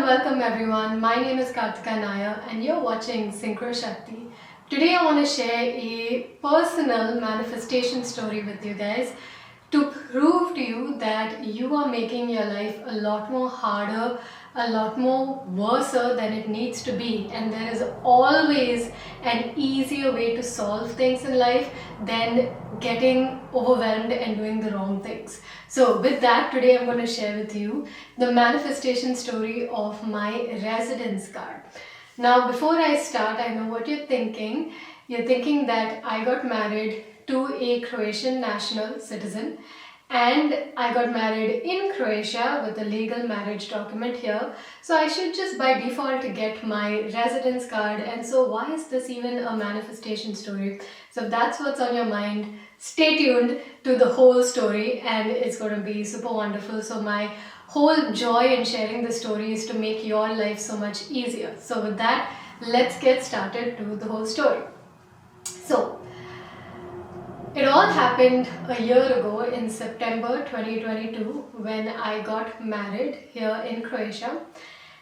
welcome everyone. My name is Kartika Nair and you're watching Synchro Shakti. Today I want to share a personal manifestation story with you guys to prove to you that you are making your life a lot more harder, a lot more worse than it needs to be, and there is always an easier way to solve things in life than getting overwhelmed and doing the wrong things. So with that, today I'm going to share with you the manifestation story of my residence card. Now before I start, I know what you're thinking. You're thinking that I got married to a Croatian national citizen and I got married in Croatia with a legal marriage document here, so I should just by default get my residence card. And so why is this even a manifestation story? So if that's what's on your mind, stay tuned to the whole story and it's going to be super wonderful. So my whole joy in sharing the story is to make your life so much easier. So with that, let's get started to the whole story. So it all happened a year ago in September 2022 when I got married here in Croatia.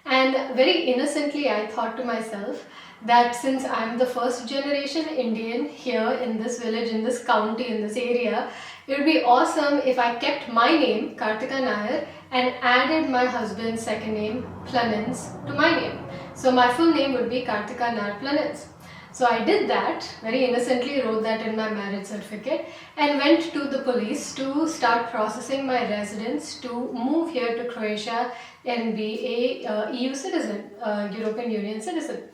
And very innocently I thought to myself that since I'm the first generation Indian here in this village, in this county, in this area, it would be awesome if I kept my name, Kartika Nair, and added my husband's second name, Planins, to my name. So my full name would be Kartika Nair Planins. So I did that, very innocently wrote that in my marriage certificate and went to the police to start processing my residence to move here to Croatia and be a EU citizen, European Union citizen.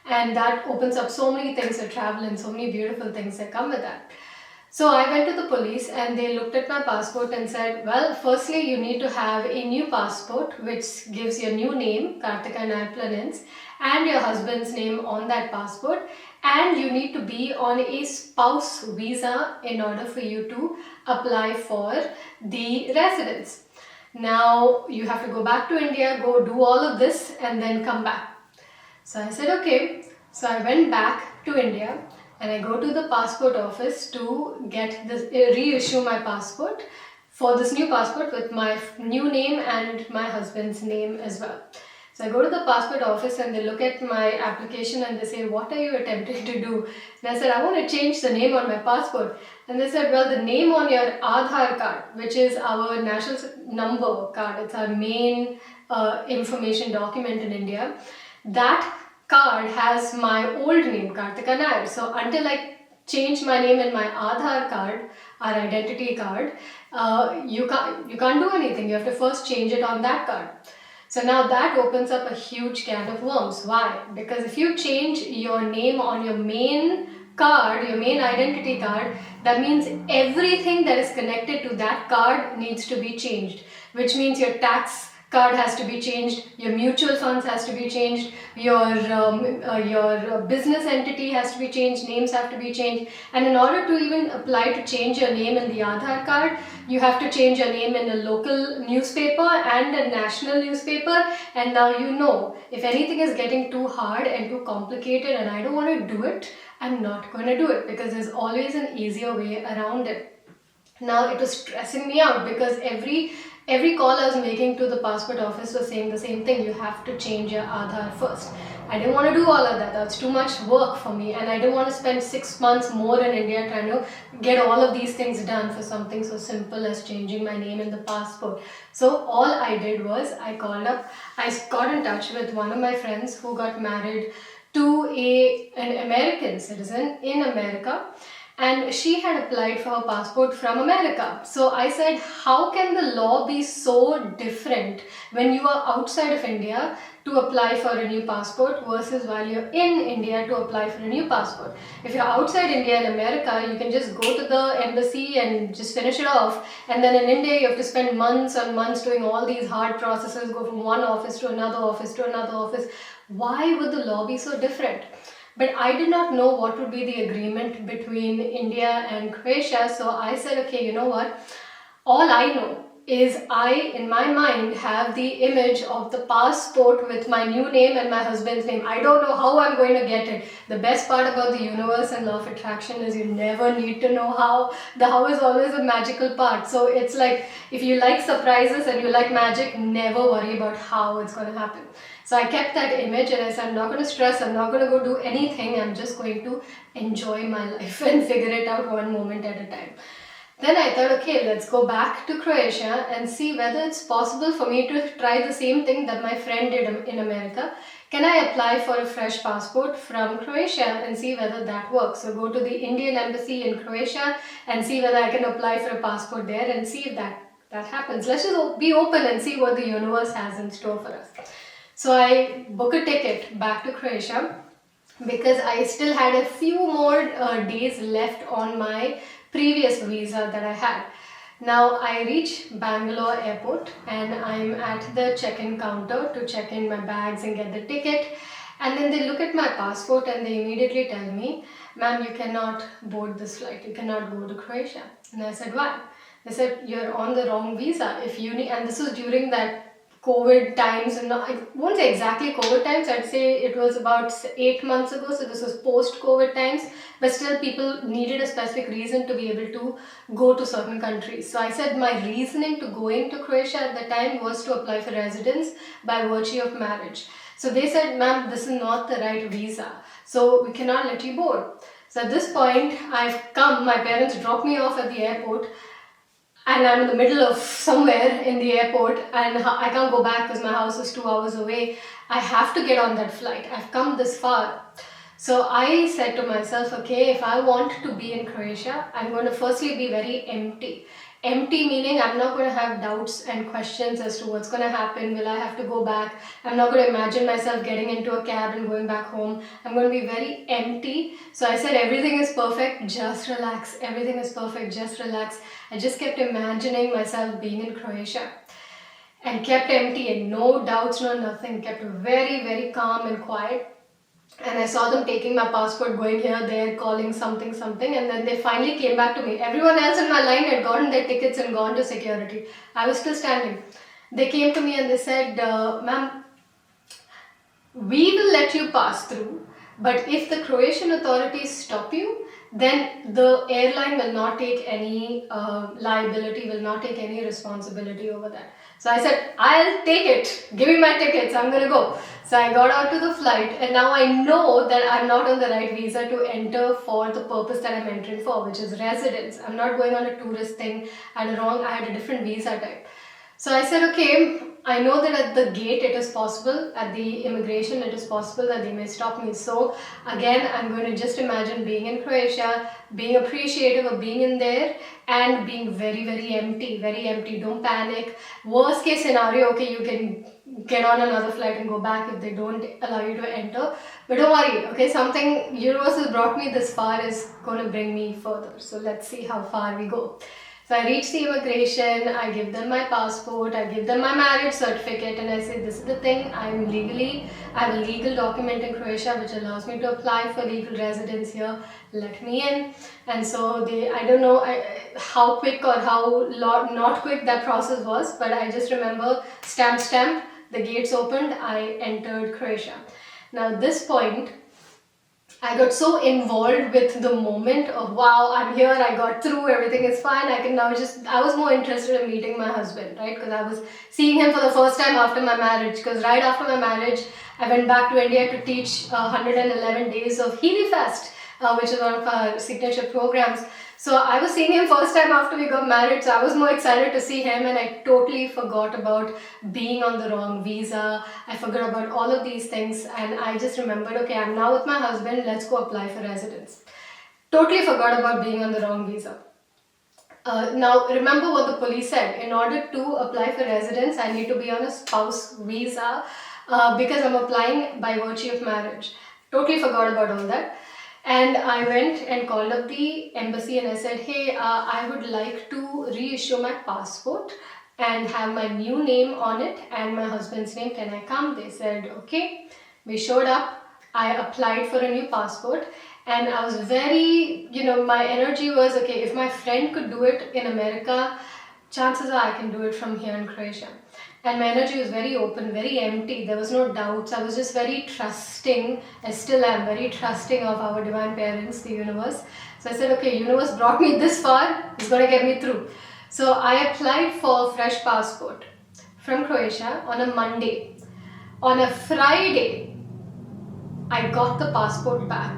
And that opens up so many things to travel and so many beautiful things that come with that. So I went to the police and they looked at my passport and said, well, firstly you need to have a new passport which gives your new name, Kartika Nair Planins, and your husband's name on that passport, and you need to be on a spouse visa in order for you to apply for the residence. Now you have to go back to India, go do all of this and then come back. So I said okay. So I went back to India and I go to the passport office to get this, reissue my passport for this new passport with my new name and my husband's name as well. So I go to the passport office and they look at my application and they say, what are you attempting to do? And I said, I want to change the name on my passport. And they said, well, the name on your Aadhaar card, which is our national number card, it's our main information document in India, that card has my old name, Kartika Nair. So until I change my name in my Aadhaar card, our identity card, you can't do anything. You have to first change it on that card. So now that opens up a huge can of worms. Why? Because if you change your name on your main card, your main identity card, that means everything that is connected to that card needs to be changed, which means your tax card has to be changed, your mutual funds has to be changed, your business entity has to be changed, names have to be changed, and in order to even apply to change your name in the Aadhaar card, you have to change your name in a local newspaper and a national newspaper. And now you know, if anything is getting too hard and too complicated and I don't want to do it, I'm not going to do it because there's always an easier way around it. Now it was stressing me out because every call I was making to the passport office was saying the same thing. You have to change your Aadhaar first. I didn't want to do all of that. That's too much work for me and I didn't want to spend 6 months more in India trying to get all of these things done for something so simple as changing my name in the passport. So all I did was I got in touch with one of my friends who got married to an American citizen in America. And she had applied for her passport from America. So I said, how can the law be so different when you are outside of India to apply for a new passport versus while you're in India to apply for a new passport? If you're outside India in America, you can just go to the embassy and just finish it off. And then in India, you have to spend months and months doing all these hard processes, go from one office to another office to another office. Why would the law be so different? But I did not know what would be the agreement between India and Croatia. So I said, okay, you know what? All I know is I, in my mind, have the image of the passport with my new name and my husband's name. I don't know how I'm going to get it. The best part about the universe and law of attraction is you never need to know how. The how is always a magical part. So it's like, if you like surprises and you like magic, never worry about how it's going to happen. So I kept that image and I said, I'm not going to stress, I'm not going to go do anything, I'm just going to enjoy my life and figure it out one moment at a time. Then I thought, okay, let's go back to Croatia and see whether it's possible for me to try the same thing that my friend did in America. Can I apply for a fresh passport from Croatia and see whether that works? So go to the Indian embassy in Croatia and see whether I can apply for a passport there and see if that happens. Let's just be open and see what the universe has in store for us. So I book a ticket back to Croatia because I still had a few more days left on my previous visa that I had. Now I reach Bangalore airport and I'm at the check-in counter to check in my bags and get the ticket, and then they look at my passport and they immediately tell me, ma'am, you cannot board this flight, you cannot go to Croatia. And I said, why? They said, you're on the wrong visa. If you need, and this was during that COVID times, and I won't say exactly COVID times, I'd say it was about 8 months ago, so this was post-COVID times, but still people needed a specific reason to be able to go to certain countries. So I said my reasoning to going to Croatia at the time was to apply for residence by virtue of marriage. So they said, ma'am, this is not the right visa, so we cannot let you board. So at this point, I've come, my parents dropped me off at the airport, and I'm in the middle of somewhere in the airport and I can't go back because my house is 2 hours away. I have to get on that flight. I've come this far. So I said to myself, okay, if I want to be in Croatia, I'm going to firstly be very empty. Empty meaning I'm not going to have doubts and questions as to what's going to happen. Will I have to go back? I'm not going to imagine myself getting into a cab and going back home. I'm going to be very empty. So I said, everything is perfect, just relax. Everything is perfect, just relax. I just kept imagining myself being in Croatia and kept empty and no doubts, no nothing. Kept very, very calm and quiet. And I saw them taking my passport, going here, there, calling something, and then they finally came back to me. Everyone else in my line had gotten their tickets and gone to security. I was still standing. They came to me and they said, ma'am, we will let you pass through, but if the Croatian authorities stop you, then the airline will not take any liability, will not take any responsibility over that. So I said, I'll take it. Give me my tickets. I'm going to go. So I got out to the flight and now I know that I'm not on the right visa to enter for the purpose that I'm entering for, which is residence. I'm not going on a tourist thing. I had a different visa type. So I said, okay, I know that at the gate it is possible, at the immigration it is possible that they may stop me. So again, I'm going to just imagine being in Croatia, being appreciative of being in there and being very, very empty, very empty. Don't panic. Worst case scenario, okay, you can get on another flight and go back if they don't allow you to enter. But don't worry, okay, something universe has brought me this far is going to bring me further. So let's see how far we go. So I reach the immigration, I give them my passport, I give them my marriage certificate and I say, this is the thing, I have a legal document in Croatia which allows me to apply for legal residence here, let me in. And so I don't know how quick or how not quick that process was, but I just remember stamp, the gates opened, I entered Croatia. Now at this point, I got so involved with the moment of, wow, I'm here, I got through, everything is fine, I was more interested in meeting my husband, right? Because I was seeing him for the first time after my marriage, because right after my marriage, I went back to India to teach 111 days of Healy Fest, which is one of our signature programs. So I was seeing him first time after we got married, so I was more excited to see him and I totally forgot about being on the wrong visa. I forgot about all of these things and I just remembered, okay, I'm now with my husband, let's go apply for residence. Totally forgot about being on the wrong visa. Now remember what the police said, in order to apply for residence, I need to be on a spouse visa because I'm applying by virtue of marriage. Totally forgot about all that. And I went and called up the embassy and I said, hey, I would like to reissue my passport and have my new name on it and my husband's name. Can I come? They said, okay. We showed up. I applied for a new passport and I was very, my energy was, okay, if my friend could do it in America, chances are I can do it from here in Croatia. And my energy was very open, very empty. There was no doubts. I was just very trusting. I still am very trusting of our divine parents, the universe. So I said, okay, universe brought me this far. It's going to get me through. So I applied for a fresh passport from Croatia on a Monday. On a Friday, I got the passport back.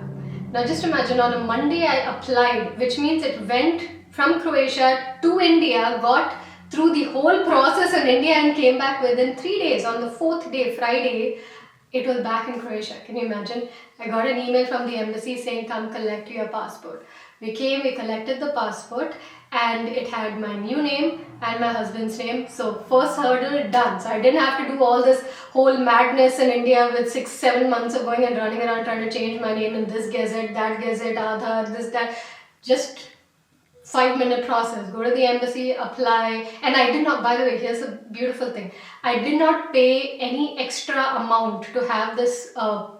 Now just imagine, on a Monday I applied, which means it went from Croatia to India, got through the whole process in India and came back within 3 days. On the 4th day, Friday, it was back in Croatia. Can you imagine? I got an email from the embassy saying, come collect your passport. We came, we collected the passport, and it had my new name and my husband's name. So first hurdle done. So I didn't have to do all this whole madness in India with 6-7 months of going and running around trying to change my name in this gazette, that gazette, Aadhaar, this, that. Just 5-minute process. Go to the embassy, apply. And I did not, by the way, here's a beautiful thing. I did not pay any extra amount to have this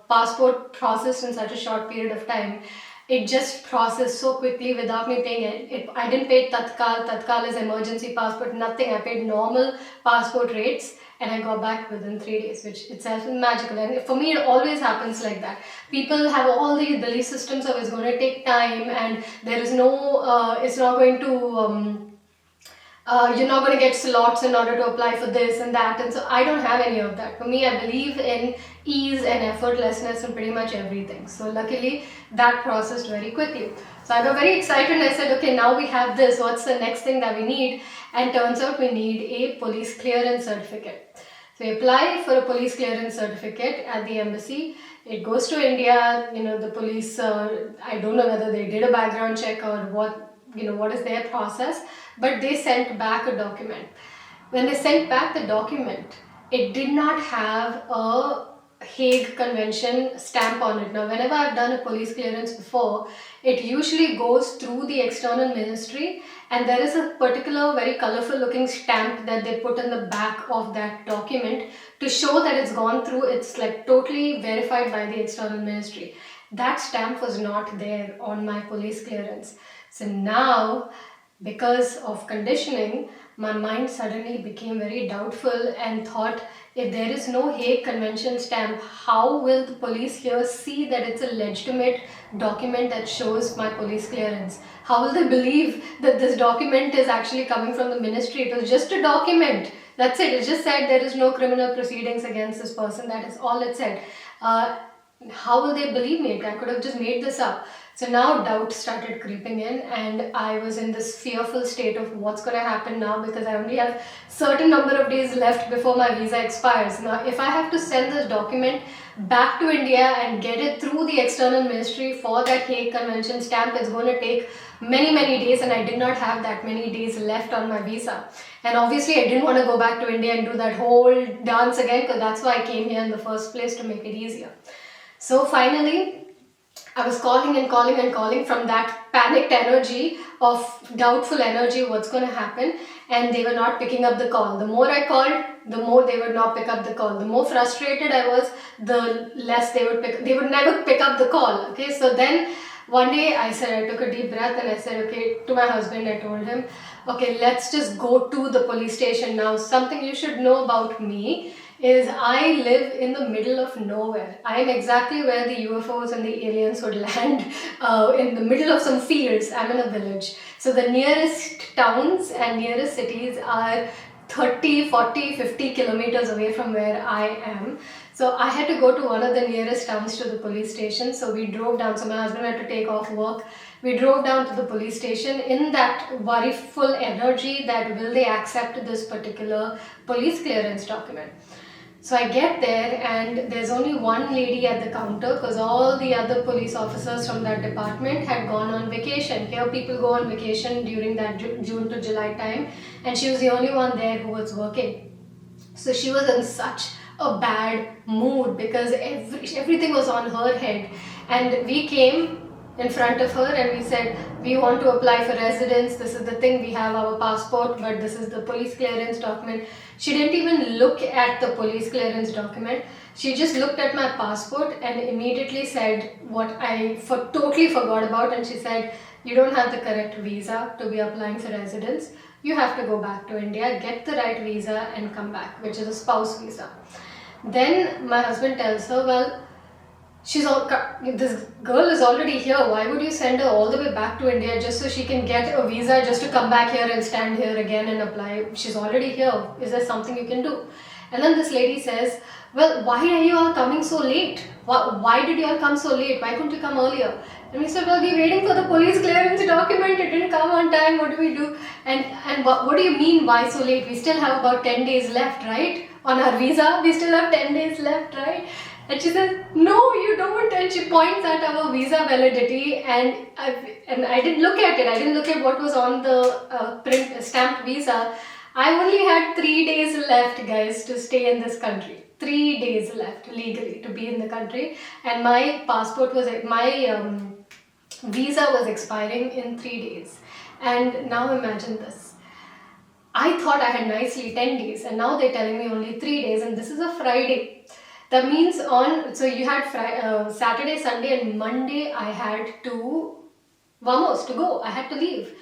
passport processed in such a short period of time. It just processed so quickly without me paying it. I didn't pay Tatkal. Tatkal is emergency passport, nothing. I paid normal passport rates and I got back within 3 days, which itself is magical. And for me, it always happens like that. People have all these belief systems of it's going to take time and there is no, it's not going to, you're not going to get slots in order to apply for this and that. And so I don't have any of that. For me, I believe in ease and effortlessness in pretty much everything. So luckily, that processed very quickly. So I got very excited and I said, okay, now we have this. What's the next thing that we need? And turns out we need a police clearance certificate. So we apply for a police clearance certificate at the embassy. It goes to India, the police, I don't know whether they did a background check or what is their process, but they sent back a document. When they sent back the document, it did not have a Hague Convention stamp on it. Now, whenever I've done a police clearance before, it usually goes through the external ministry and there is a particular very colorful looking stamp that they put in the back of that document to show that it's gone through, it's like totally verified by the external ministry. That stamp was not there on my police clearance. So now, because of conditioning, my mind suddenly became very doubtful and thought, if there is no Hague Convention stamp, how will the police here see that it's a legitimate document that shows my police clearance? How will they believe that this document is actually coming from the ministry? It was just a document. That's it. It just said there is no criminal proceedings against this person. That is all it said. How will they believe me? I could have just made this up. So now doubt started creeping in and I was in this fearful state of what's going to happen now, because I only have certain number of days left before my visa expires. Now, if I have to send this document back to India and get it through the external ministry for that Hague Convention stamp, it's going to take many days and I did not have that many days left on my visa. And obviously I didn't want to go back to India and do that whole dance again, because that's why I came here in the first place, to make it easier. So finally, I was calling from that panicked energy of doubtful energy, what's going to happen, and they were not picking up the call. The more I called, the more they would not pick up the call. The more frustrated I was, the less they would never pick up the call. Okay, so then one day I took a deep breath and I said, okay, to my husband, I told him, okay, let's just go to the police station now. Something you should know about me is I live in the middle of nowhere. I am exactly where the UFOs and the aliens would land, in the middle of some fields. I'm in a village. So the nearest towns and nearest cities are 30, 40, 50 kilometers away from where I am. So I had to go to one of the nearest towns to the police station. So we drove down. So my husband had to take off work. We drove down to the police station in that worryful energy that will they accept this particular police clearance document. So I get there and there's only one lady at the counter, because all the other police officers from that department had gone on vacation. Here people go on vacation during that June to July time, and she was the only one there who was working. So she was in such a bad mood because everything was on her head. And we came in front of her and we said, we want to apply for residence, this is the thing, we have our passport, but this is the police clearance document. She didn't even look at the police clearance document. She just looked at my passport and immediately said what I totally forgot about, and she said, you don't have the correct visa to be applying for residence. you have to go back to India, get the right visa and come back, which is a spouse visa. Then my husband tells her, well, this girl is already here. Why would you send her all the way back to India just so she can get a visa just to come back here and stand here again and apply? She's already here. Is there something you can do? And then this lady says, well, why are you all coming so late? Why did you all come so late? Why couldn't you come earlier? And we said, well, we're waiting for the police clearance document. It didn't come on time. What do we do? And what do you mean, why so late? We still have about 10 days left, right? On our visa, we still have 10 days left, right? And she says, no, you don't. And she points at our visa validity, and I didn't look at it. I didn't look at what was on the stamped visa. I only had 3 days left, guys, to stay in this country. 3 days left legally to be in the country, and my visa was expiring in 3 days. And now imagine this. I thought I had nicely 10 days, and now they're telling me only 3 days, and this is a Friday. That means so you had Saturday, Sunday and Monday I had to go. I had to leave.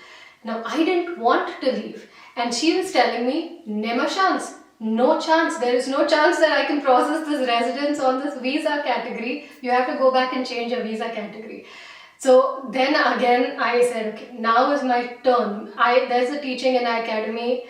Now I didn't want to leave, and she was telling me, "Nema chance, no chance. There is no chance that I can process this residence on this visa category. You have to go back and change your visa category." So then again I said, okay, now is my turn. There's a teaching in our academy.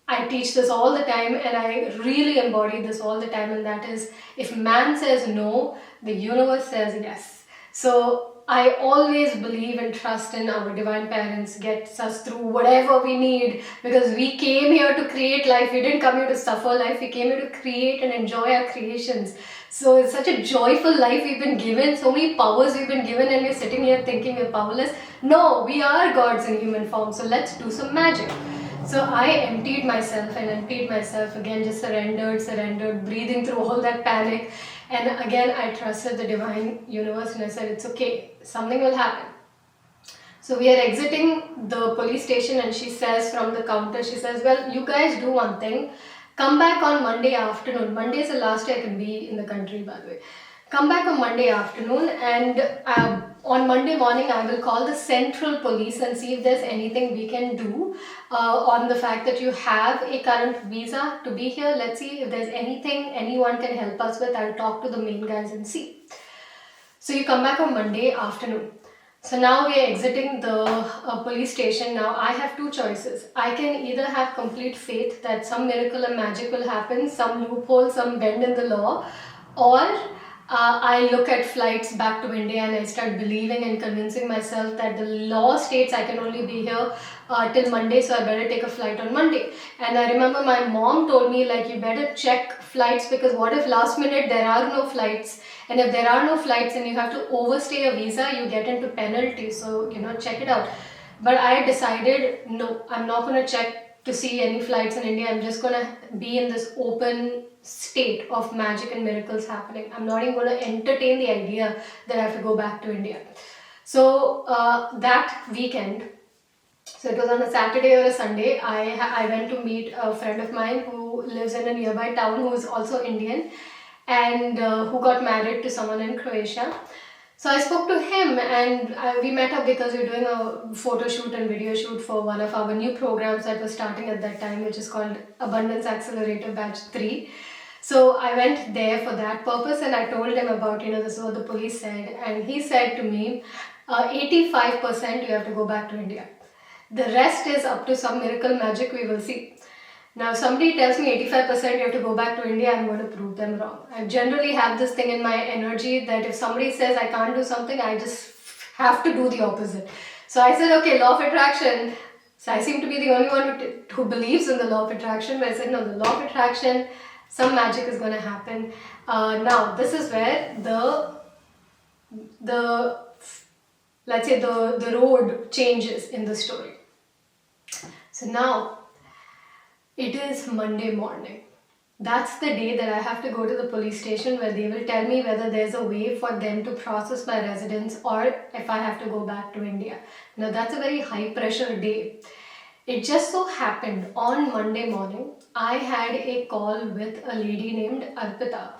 I teach this all the time, and I really embody this all the time, and that is, if man says no, the universe says yes. So I always believe and trust in our divine parents gets us through whatever we need, because we came here to create life. We didn't come here to suffer life. We came here to create and enjoy our creations. So it's such a joyful life we've been given, so many powers we've been given, and we're sitting here thinking we're powerless. No, we are gods in human form, so let's do some magic. So I emptied myself again, just surrendered, breathing through all that panic. And again, I trusted the divine universe, and I said, it's okay, something will happen. So we are exiting the police station, and she says from the counter, she says, well, you guys do one thing. Come back on Monday afternoon. Monday is the last day I can be in the country, by the way. Come back on Monday afternoon, and on Monday morning I will call the central police and see if there's anything we can do on the fact that you have a current visa to be here. Let's see if there's anything anyone can help us with. I'll talk to the main guys and see. So you come back on Monday afternoon. So now we are exiting the police station. Now I have two choices. I can either have complete faith that some miracle and magic will happen, some loophole, some bend in the law, or I look at flights back to India and I start believing and convincing myself that the law states I can only be here till Monday, so I better take a flight on Monday. And I remember my mom told me, like, you better check flights, because what if last minute there are no flights, and if there are no flights and you have to overstay a visa, you get into penalty. So check it out. But I decided, no, I'm not going to check to see any flights in India. I'm just going to be in this open state of magic and miracles happening. I'm not even going to entertain the idea that I have to go back to India. So that weekend, so it was on a Saturday or a Sunday, I went to meet a friend of mine who lives in a nearby town, who is also Indian, and who got married to someone in Croatia. So I spoke to him, and we met up because we were doing a photo shoot and video shoot for one of our new programs that was starting at that time, which is called Abundance Accelerator Batch 3. So I went there for that purpose, and I told him about, this is what the police said. And he said to me, 85% you have to go back to India. The rest is up to some miracle magic we will see. Now, if somebody tells me 85% you have to go back to India, I'm going to prove them wrong. I generally have this thing in my energy that if somebody says I can't do something, I just have to do the opposite. So I said, okay, law of attraction. So I seem to be the only one who believes in the law of attraction. But I said, no, the law of attraction, some magic is going to happen. Now, this is where let's say the road changes in the story. So now, it is Monday morning. That's the day that I have to go to the police station, where they will tell me whether there's a way for them to process my residence or if I have to go back to India. Now that's a very high pressure day. It just so happened on Monday morning, I had a call with a lady named Arpita.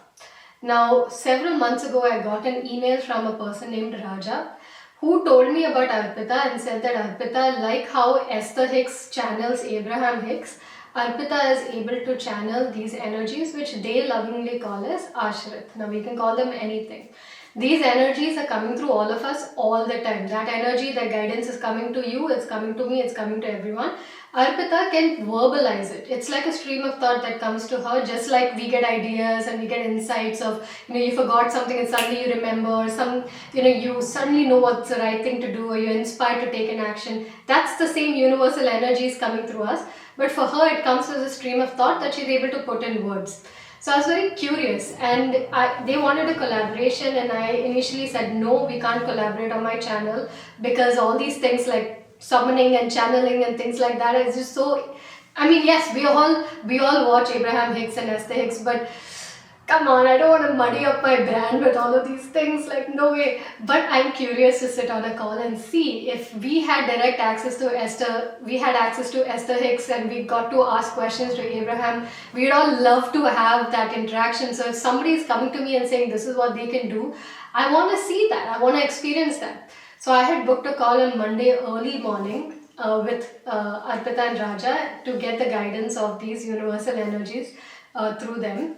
Now, several months ago, I got an email from a person named Raja, who told me about Arpita and said that Arpita, like how Esther Hicks channels Abraham Hicks, Arpita is able to channel these energies which they lovingly call as Aashrith. Now we can call them anything. These energies are coming through all of us all the time. That energy, that guidance is coming to you, it's coming to me, it's coming to everyone. Arpita can verbalize it. It's like a stream of thought that comes to her, just like we get ideas and we get insights of, you forgot something and suddenly you remember, you suddenly know what's the right thing to do, or you're inspired to take an action. That's the same universal energies coming through us. But for her, it comes as a stream of thought that she's able to put in words. So I was very curious, and they wanted a collaboration, and I initially said, no, we can't collaborate on my channel, because all these things like summoning and channeling and things like that is just so, yes, we all watch Abraham Hicks and Esther Hicks, but come on, I don't want to muddy up my brand with all of these things, like no way. But I'm curious to sit on a call and see if we had direct access to Esther Hicks and we got to ask questions to Abraham. We'd all love to have that interaction. So if somebody is coming to me and saying this is what they can do, I want to see that, I want to experience that. So I had booked a call on Monday early morning with Arpita and Raja to get the guidance of these universal energies through them.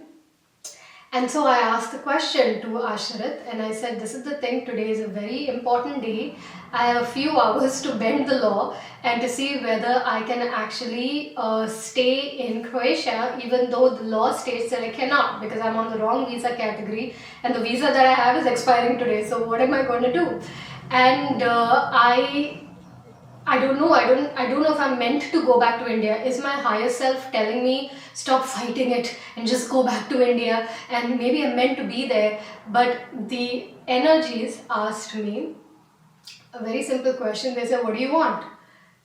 And so I asked the question to Aashrith, and I said, this is the thing, today is a very important day. I have a few hours to bend the law and to see whether I can actually stay in Croatia, even though the law states that I cannot, because I'm on the wrong visa category and the visa that I have is expiring today. So what am I going to do? And I don't know. I don't know if I'm meant to go back to India. Is my higher self telling me stop fighting it and just go back to India? And maybe I'm meant to be there. But the energies asked me a very simple question. They said, "What do you want?" I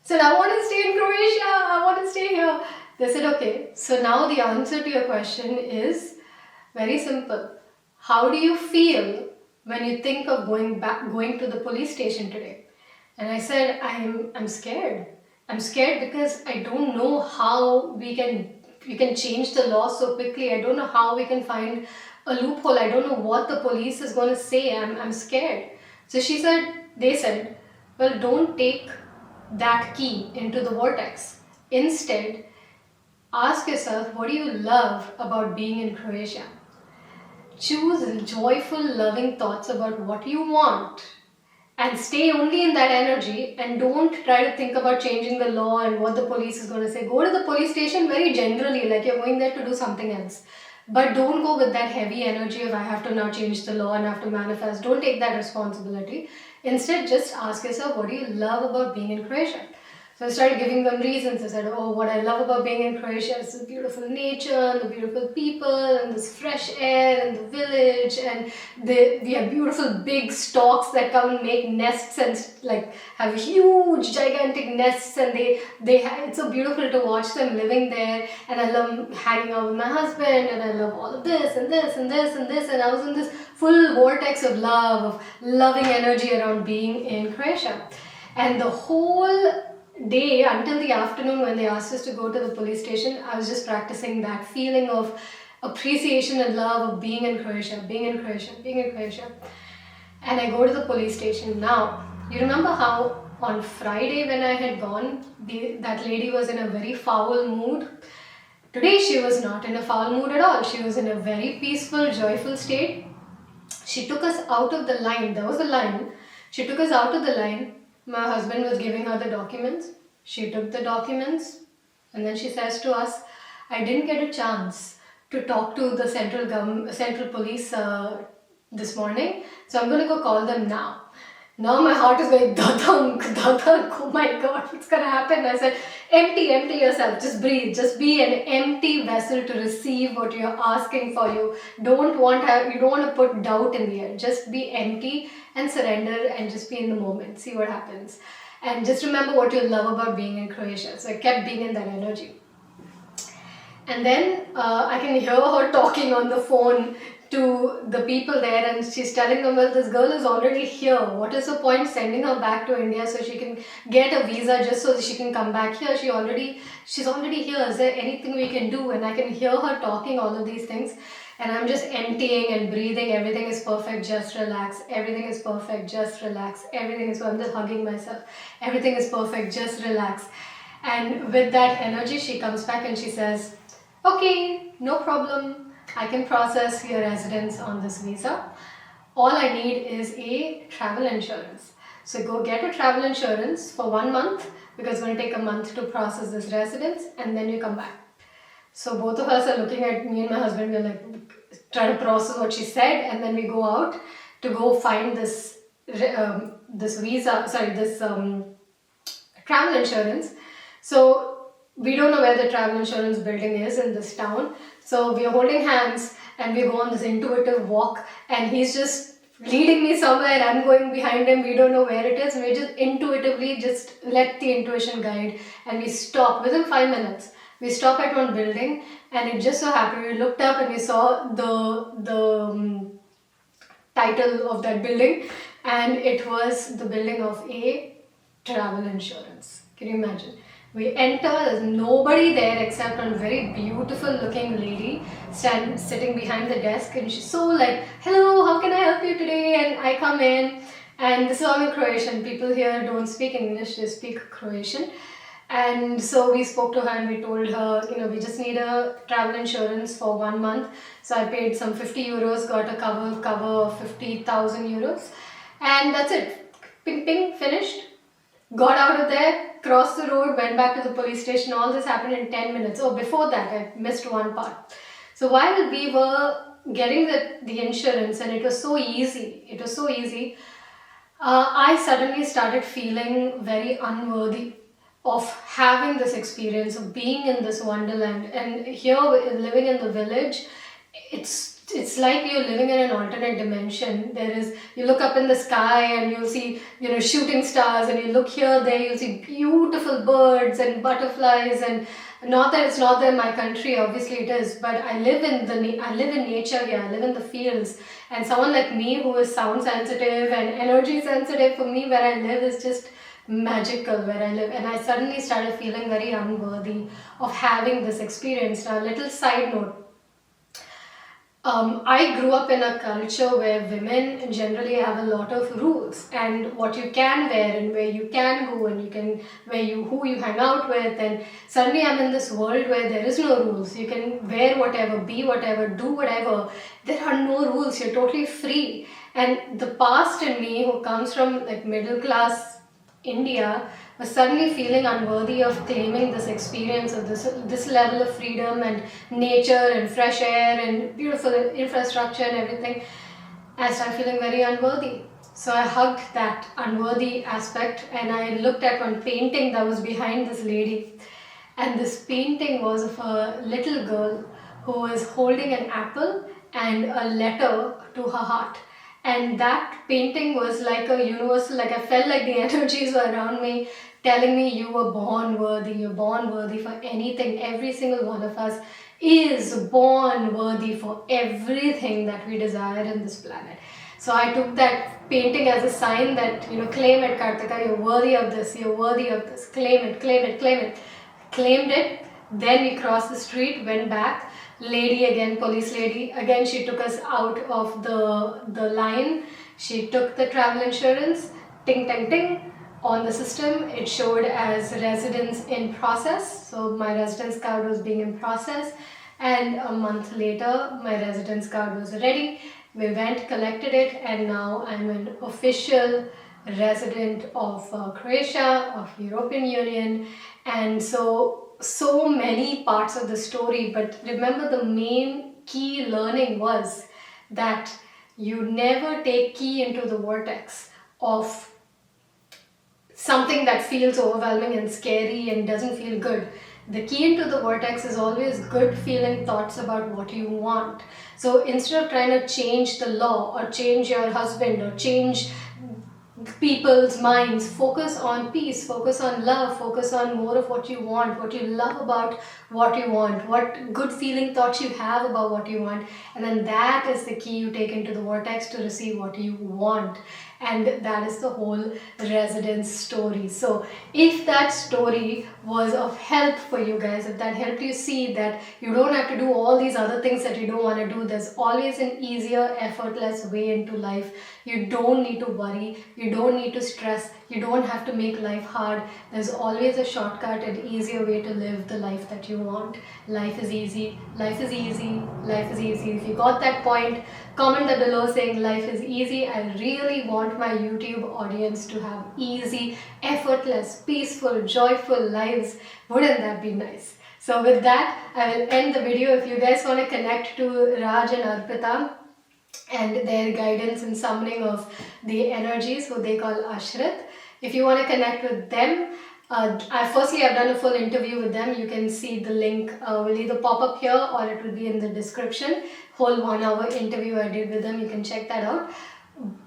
said, "I want to stay in Croatia. I want to stay here." They said, "Okay." So now the answer to your question is very simple. How do you feel when you think of going to the police station today? And I said, I'm scared. I'm scared because I don't know how you can change the law so quickly. I don't know how we can find a loophole. I don't know what the police is going to say. I'm scared. So they said, well, don't take that key into the vortex. Instead, ask yourself, what do you love about being in Croatia? Choose joyful, loving thoughts about what you want. And stay only in that energy, and don't try to think about changing the law and what the police is going to say. Go to the police station very generally, like you're going there to do something else. But don't go with that heavy energy of I have to now change the law and I have to manifest. Don't take that responsibility. Instead, just ask yourself, what do you love about being in Croatia? So I started giving them reasons. I said, what I love about being in Croatia is the beautiful nature and the beautiful people and this fresh air and the village, and we have beautiful big storks that come and make nests and like have huge gigantic nests, and it's so beautiful to watch them living there. And I love hanging out with my husband, and I love all of this and this and this and this, and I was in this full vortex of love, of loving energy around being in Croatia. And the whole day until the afternoon when they asked us to go to the police station, I was just practicing that feeling of appreciation and love of being in Croatia. And I go to the police station. Now, you remember how on Friday when I had gone, that lady was in a very foul mood? Today she was not in a foul mood at all. She was in a very peaceful, joyful state. She took us out of the line. There was a line. She took us out of the line. My husband was giving her the documents. She took the documents, and then she says to us, I didn't get a chance to talk to the central police this morning, so I'm going to go call them now. Now my heart is going, dadunk, oh my God, what's going to happen? I said, empty yourself, just breathe, just be an empty vessel to receive what you're asking for. You don't want to put doubt in the air. Just be empty and surrender and just be in the moment, see what happens. And just remember what you love about being in Croatia. So I kept being in that energy. And then I can hear her talking on the phone to the people there, and she's telling them, well, this girl is already here. What is the point sending her back to India so she can get a visa just so that she can come back here? She's already here. Is there anything we can do? And I can hear her talking all of these things. and I'm just emptying and breathing. Everything is perfect, just relax. Everything is perfect, just relax. Everything is, I'm just hugging myself. Everything is perfect, just relax. And with that energy, she comes back and she says, okay, no problem. I can process your residence on this visa. All I need is a travel insurance. So go get a travel insurance for 1 month, because it's going to take a month to process this residence, and then you come back. So both of us are looking at me and my husband. We're like trying to process what she said, and then we go out to go find this travel insurance. So we don't know where the travel insurance building is in this town. So we are holding hands and we go on this intuitive walk, and he's just leading me somewhere. I'm going behind him. We don't know where it is. We just intuitively just let the intuition guide, and we stop within 5 minutes. We stop at one building, and it just so happened we looked up and we saw the title of that building, and it was the building of a travel insurance. Can you imagine? We enter, there's nobody there except one very beautiful looking lady sitting behind the desk, and she's so like, hello, how can I help you today? And I come in, and this is all in Croatian. People here don't speak English, they speak Croatian. And so we spoke to her and we told her, we just need a travel insurance for 1 month. So I paid some 50 euros, got a cover of 50,000 euros. And that's it. Ping, ping, finished. Got out of there, crossed the road, went back to the police station. All this happened in 10 minutes. Oh, before that, I missed one part. So while we were getting the insurance, and it was so easy, I suddenly started feeling very unworthy of having this experience of being in this wonderland. And here, living in the village, it's like you're living in an alternate dimension. You look up in the sky and you'll see shooting stars, and you look here, there, you'll see beautiful birds and butterflies. And not that it's not there in my country, obviously it is, but I live in nature here. I live in the fields, and someone like me who is sound sensitive and energy sensitive, for me where I live is just magical where I live. And I suddenly started feeling very unworthy of having this experience. Now, a little side note. I grew up in a culture where women generally have a lot of rules, and what you can wear and where you can go, and who you hang out with. And suddenly I'm in this world where there is no rules. You can wear whatever, be whatever, do whatever. There are no rules. You're totally free. And the past in me, who comes from like middle class India, was suddenly feeling unworthy of claiming this experience of this level of freedom and nature and fresh air and beautiful infrastructure and everything. I started feeling very unworthy. So I hugged that unworthy aspect, and I looked at one painting that was behind this lady. And this painting was of a little girl who was holding an apple and a letter to her heart. And that painting was like a universal, like I felt like the energies were around me telling me, you were born worthy, you're born worthy for anything. Every single one of us is born worthy for everything that we desire in this planet. So I took that painting as a sign that, claim it, Kartika, you're worthy of this, you're worthy of this, claim it, claim it, claim it. Claimed it, then we crossed the street, went back. Lady again, police lady, again she took us out of the line. She took the travel insurance, ting, ting, ting. On the system, it showed as residence in process. So my residence card was being in process. And a month later, my residence card was ready. We went, collected it, and now I'm an official resident of Croatia, of European Union. And so many parts of the story, but remember the main key learning was that you never take key into the vortex of something that feels overwhelming and scary and doesn't feel good. The key into the vortex is always good feeling thoughts about what you want. So instead of trying to change the law or change your husband or change people's minds, focus on peace, focus on love, focus on more of what you want, what you love about what you want, what good feeling thoughts you have about what you want, and then that is the key you take into the vortex to receive what you want. and that is the whole residence story. So if that story was of help for you guys, if that helped you see that you don't have to do all these other things that you don't want to do, there's always an easier, effortless way into life. You don't need to worry, you don't need to stress, you don't have to make life hard. There's always a shortcut and easier way to live the life that you want. Life is easy, life is easy, life is easy. If you got that point, comment that below saying life is easy. I really want my YouTube audience to have easy, effortless, peaceful, joyful lives. Wouldn't that be nice? So with that, I will end the video. If you guys want to connect to Raj and Arpita and their guidance and summoning of the energies, who they call Aashrith, if you want to connect with them, I've done a full interview with them. You can see the link will either pop up here or it will be in the description. Whole 1 hour interview I did with them, you can check that out.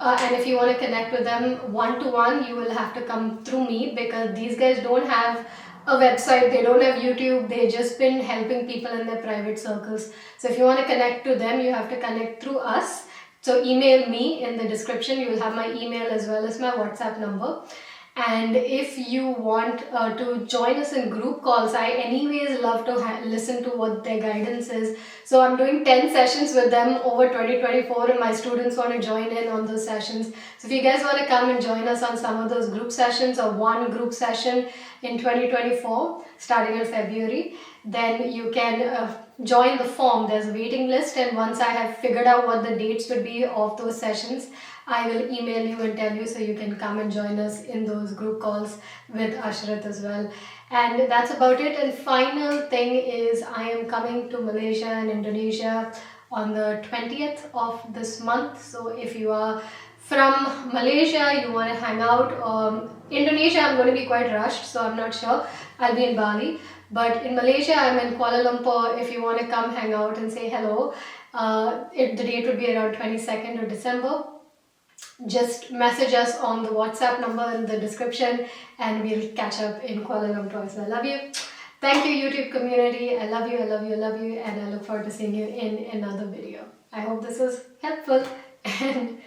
And if you want to connect with them one-to-one, you will have to come through me, because these guys don't have a website, they don't have YouTube, they've just been helping people in their private circles. So if you want to connect to them, you have to connect through us. So email me in the description, you will have my email as well as my WhatsApp number. And if you want to join us in group calls, I anyways love to listen to what their guidance is. So I'm doing 10 sessions with them over 2024, and my students want to join in on those sessions. So if you guys want to come and join us on some of those group sessions, or one group session in 2024 starting in February, then you can join the form. There's a waiting list, and once I have figured out what the dates would be of those sessions, I will email you and tell you, so you can come and join us in those group calls with Aashrith as well. And that's about it. And final thing is, I am coming to Malaysia and Indonesia on the 20th of this month. So if you are from Malaysia, you want to hang out, Indonesia I'm going to be quite rushed, so I'm not sure. I'll be in Bali. But in Malaysia, I'm in Kuala Lumpur. If you want to come hang out and say hello, the date would be around 22nd of December. Just message us on the WhatsApp number in the description, and we'll catch up in Kuala Lumpur. So I love you. Thank you, YouTube community. I love you, I love you, I love you, and I look forward to seeing you in another video. I hope this was helpful, and